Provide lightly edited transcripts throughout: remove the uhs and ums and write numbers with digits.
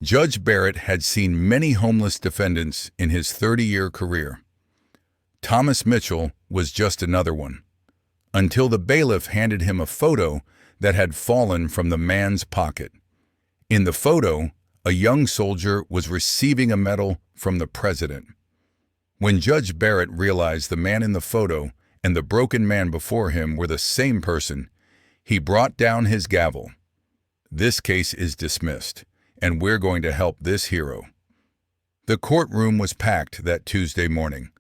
Judge Barrett had seen many homeless defendants in his 30-year career. Thomas Mitchell was just another one, until the bailiff handed him a photo that had fallen from the man's pocket. In the photo, a young soldier was receiving a medal from the president. When Judge Barrett realized the man in the photo and the broken man before him were the same person, he brought down his gavel. "This case is dismissed, and we're going to help this hero." The courtroom was packed that Tuesday morning.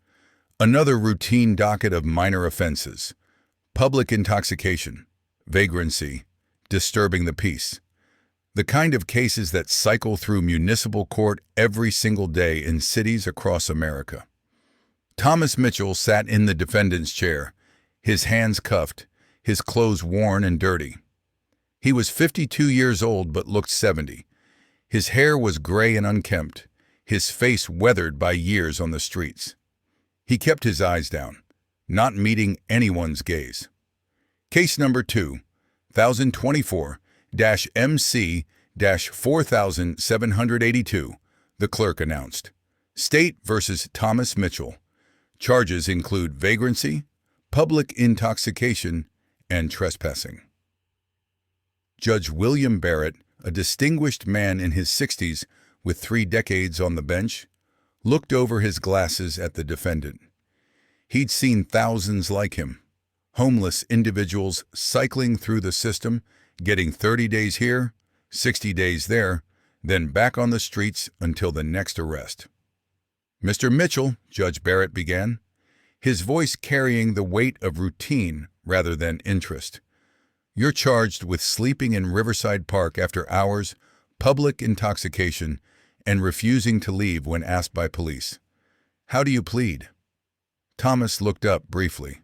Another routine docket of minor offenses: public intoxication, vagrancy, disturbing the peace. The kind of cases that cycle through municipal court every single day in cities across America. Thomas Mitchell sat in the defendant's chair, his hands cuffed, his clothes worn and dirty. He was 52 years old but looked 70. His hair was gray and unkempt, his face weathered by years on the streets. He kept his eyes down, not meeting anyone's gaze. Case number 2024-MC-4782, the clerk announced. State versus Thomas Mitchell. Charges include vagrancy, public intoxication, and trespassing. Judge William Barrett, a distinguished man in his 60s with 3 decades on the bench, looked over his glasses at the defendant. He'd seen thousands like him, homeless individuals cycling through the system, getting 30 days here, 60 days there, then back on the streets until the next arrest. "Mr. Mitchell," Judge Barrett began, his voice carrying the weight of routine rather than interest, "you're charged with sleeping in Riverside Park after hours, public intoxication, and refusing to leave when asked by police. How do you plead?" Thomas looked up briefly.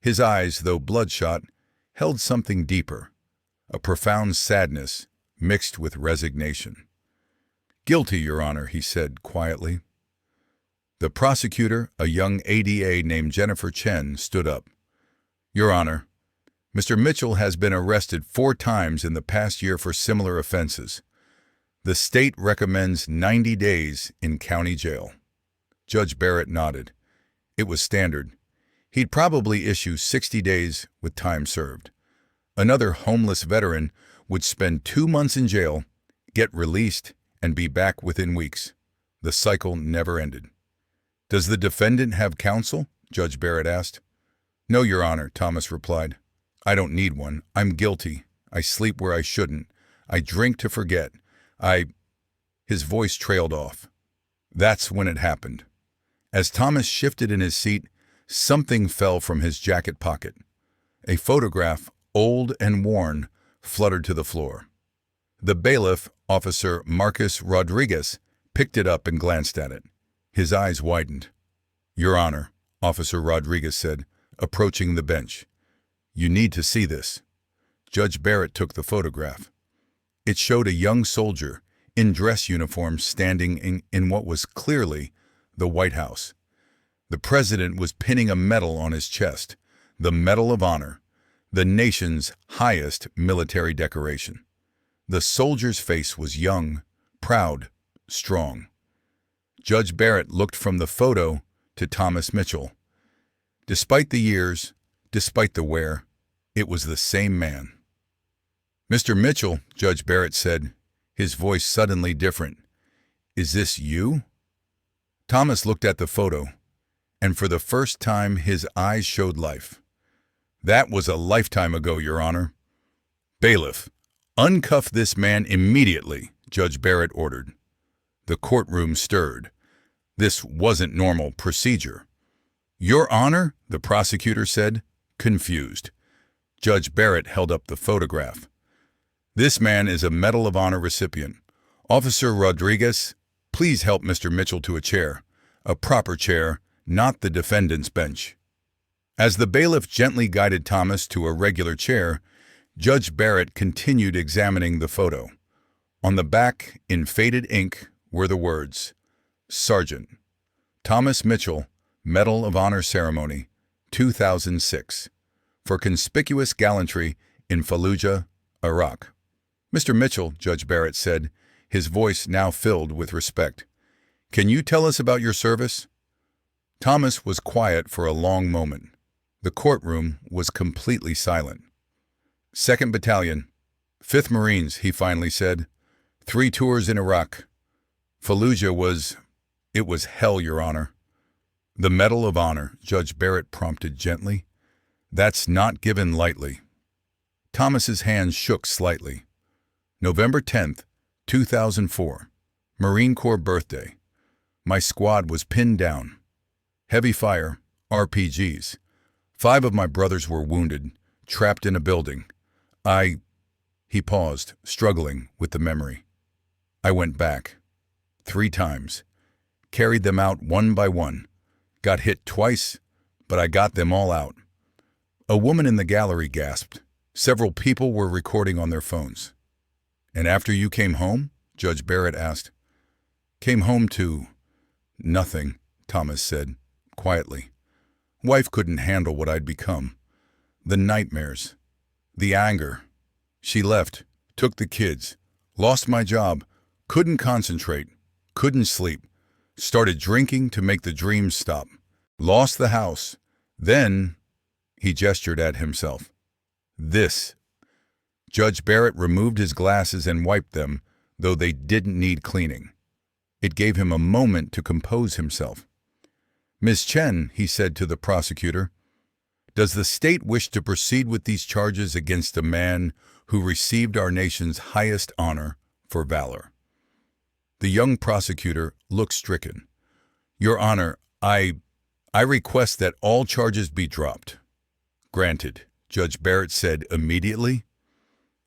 His eyes, though bloodshot, held something deeper, a profound sadness mixed with resignation. "Guilty, Your Honor," he said quietly. The prosecutor, a young ADA named Jennifer Chen, stood up. "Your Honor, Mr. Mitchell has been arrested 4 times in the past year for similar offenses. The state recommends 90 days in county jail." Judge Barrett nodded. It was standard. He'd probably issue 60 days with time served. Another homeless veteran would spend 2 months in jail, get released, and be back within weeks. The cycle never ended. "Does the defendant have counsel?" Judge Barrett asked. "No, Your Honor," Thomas replied. "I don't need one. I'm guilty. I sleep where I shouldn't. I drink to forget. His voice trailed off. That's when it happened. As Thomas shifted in his seat, something fell from his jacket pocket. A photograph, old and worn, fluttered to the floor. The bailiff, Officer Marcus Rodriguez, picked it up and glanced at it. His eyes widened. "Your Honor," Officer Rodriguez said, approaching the bench. "You need to see this." Judge Barrett took the photograph. It showed a young soldier in dress uniform standing in what was clearly the White House. The president was pinning a medal on his chest, the Medal of Honor, the nation's highest military decoration. The soldier's face was young, proud, strong. Judge Barrett looked from the photo to Thomas Mitchell. Despite the years, despite the wear, it was the same man. "Mr. Mitchell," Judge Barrett said, his voice suddenly different, "is this you?" Thomas looked at the photo, and for the first time his eyes showed life. "That was a lifetime ago, Your Honor." "Bailiff, uncuff this man immediately," Judge Barrett ordered. The courtroom stirred. This wasn't normal procedure. "Your Honor," the prosecutor said, confused. Judge Barrett held up the photograph. "This man is a Medal of Honor recipient. Officer Rodriguez, please help Mr. Mitchell to a chair, a proper chair, not the defendant's bench." As the bailiff gently guided Thomas to a regular chair, Judge Barrett continued examining the photo. On the back, in faded ink, were the words, "Sergeant, Thomas Mitchell, Medal of Honor Ceremony, 2006, for conspicuous gallantry in Fallujah, Iraq." "Mr. Mitchell," Judge Barrett said, his voice now filled with respect. "Can you tell us about your service?" Thomas was quiet for a long moment. The courtroom was completely silent. "2nd Battalion, 5th Marines," he finally said. "3 tours in Iraq. Fallujah it was hell, Your Honor." "The Medal of Honor," Judge Barrett prompted gently. "That's not given lightly." Thomas's hand shook slightly. "November 10th, 2004, Marine Corps birthday. My squad was pinned down. Heavy fire, RPGs. 5 of my brothers were wounded, trapped in a building. He paused, struggling with the memory. "I went back. 3 times. Carried them out one by one. Got hit twice, but I got them all out." A woman in the gallery gasped. Several people were recording on their phones. "And after you came home?" Judge Barrett asked. "Came home to nothing," Thomas said, quietly. "Wife couldn't handle what I'd become. The nightmares. The anger. She left, took the kids, lost my job, couldn't concentrate, couldn't sleep, started drinking to make the dreams stop, lost the house. Then," he gestured at himself, "this." Judge Barrett removed his glasses and wiped them, though they didn't need cleaning. It gave him a moment to compose himself. "Ms. Chen," he said to the prosecutor, "does the state wish to proceed with these charges against a man who received our nation's highest honor for valor?" The young prosecutor looked stricken. "Your Honor, I request that all charges be dropped." "Granted," Judge Barrett said immediately.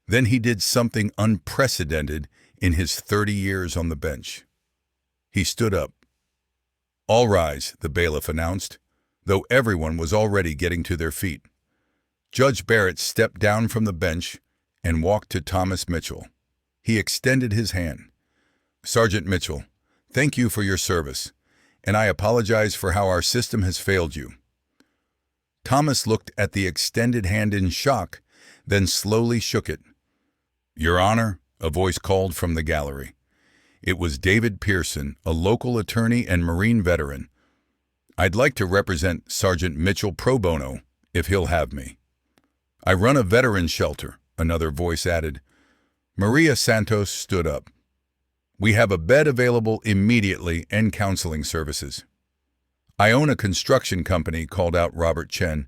Then he did something unprecedented in his 30 years on the bench. He stood up. "All rise," the bailiff announced, though everyone was already getting to their feet. Judge Barrett stepped down from the bench and walked to Thomas Mitchell. He extended his hand. "Sergeant Mitchell, thank you for your service, and I apologize for how our system has failed you." Thomas looked at the extended hand in shock, then slowly shook it. "Your Honor," a voice called from the gallery. It was David Pearson, a local attorney and Marine veteran. "I'd like to represent Sergeant Mitchell pro bono, if he'll have me." "I run a veterans shelter," another voice added. Maria Santos stood up. "We have a bed available immediately and counseling services." "I own a construction company," called out Robert Chen.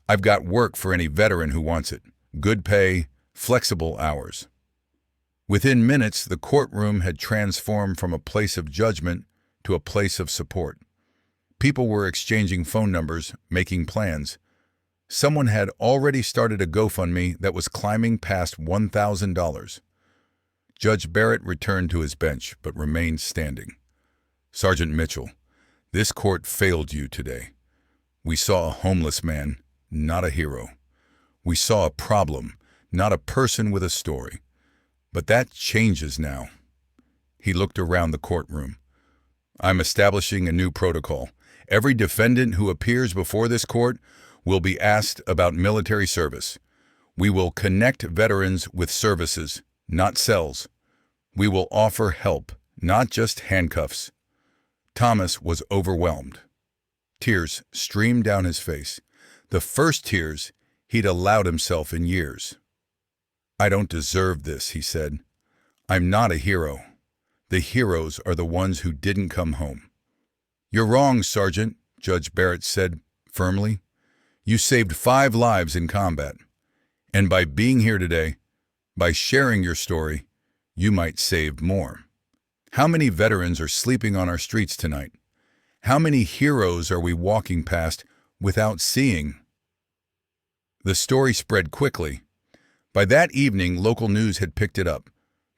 "I've got work for any veteran who wants it. Good pay, flexible hours." Within minutes, the courtroom had transformed from a place of judgment to a place of support. People were exchanging phone numbers, making plans. Someone had already started a GoFundMe that was climbing past $1,000. Judge Barrett returned to his bench, but remained standing. "Sergeant Mitchell, this court failed you today. We saw a homeless man, not a hero. We saw a problem, not a person with a story. But that changes now." He looked around the courtroom. "I'm establishing a new protocol. Every defendant who appears before this court will be asked about military service. We will connect veterans with services, not cells. We will offer help, not just handcuffs." Thomas was overwhelmed. Tears streamed down his face, the first tears he'd allowed himself in years. "I don't deserve this," he said. "I'm not a hero. The heroes are the ones who didn't come home." "You're wrong, Sergeant," Judge Barrett said firmly. "You saved 5 lives in combat. And by being here today, by sharing your story, you might save more. How many veterans are sleeping on our streets tonight? How many heroes are we walking past without seeing?" The story spread quickly. By that evening, local news had picked it up.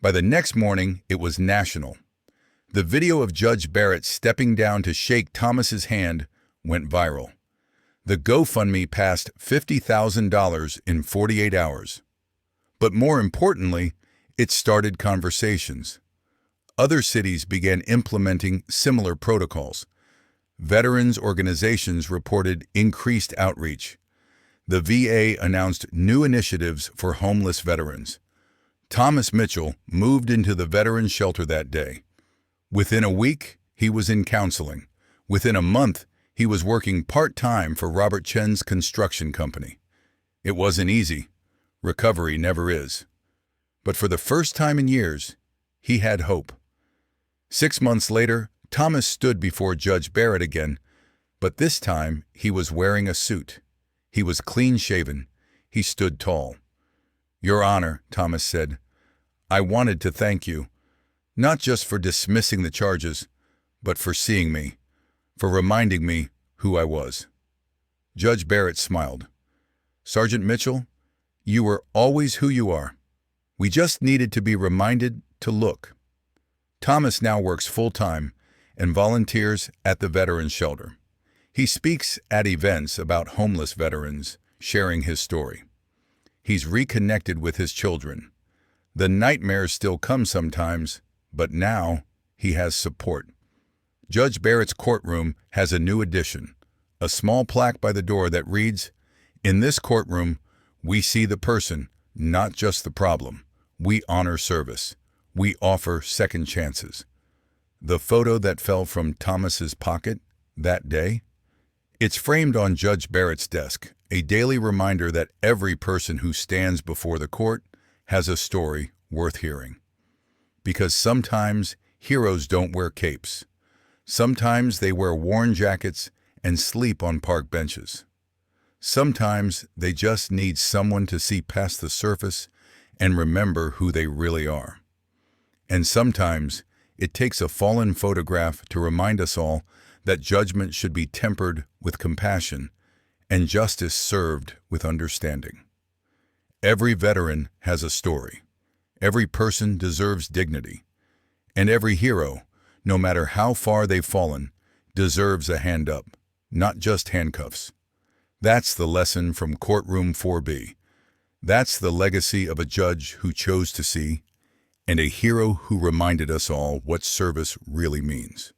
By the next morning, it was national. The video of Judge Barrett stepping down to shake Thomas's hand went viral. The GoFundMe passed $50,000 in 48 hours. But more importantly, it started conversations. Other cities began implementing similar protocols. Veterans organizations reported increased outreach. The VA announced new initiatives for homeless veterans. Thomas Mitchell moved into the veterans shelter that day. Within a week, he was in counseling. Within a month, he was working part-time for Robert Chen's construction company. It wasn't easy. Recovery never is. But for the first time in years, he had hope. 6 months later, Thomas stood before Judge Barrett again, but this time he was wearing a suit. He was clean-shaven. He stood tall. "Your Honor," Thomas said, "I wanted to thank you, not just for dismissing the charges, but for seeing me, for reminding me who I was." Judge Barrett smiled. "Sergeant Mitchell, you were always who you are. We just needed to be reminded to look." Thomas now works full-time and volunteers at the veterans shelter. He speaks at events about homeless veterans, sharing his story. He's reconnected with his children. The nightmares still come sometimes, but now he has support. Judge Barrett's courtroom has a new addition, a small plaque by the door that reads, "In this courtroom, we see the person, not just the problem. We honor service. We offer second chances." The photo that fell from Thomas's pocket that day? It's framed on Judge Barrett's desk, a daily reminder that every person who stands before the court has a story worth hearing. Because sometimes heroes don't wear capes. Sometimes they wear worn jackets and sleep on park benches. Sometimes they just need someone to see past the surface and remember who they really are. And sometimes it takes a fallen photograph to remind us all that judgment should be tempered with compassion and justice served with understanding. Every veteran has a story. Every person deserves dignity. And every hero, no matter how far they've fallen, deserves a hand up, not just handcuffs. That's the lesson from Courtroom 4B. That's the legacy of a judge who chose to see, and a hero who reminded us all what service really means.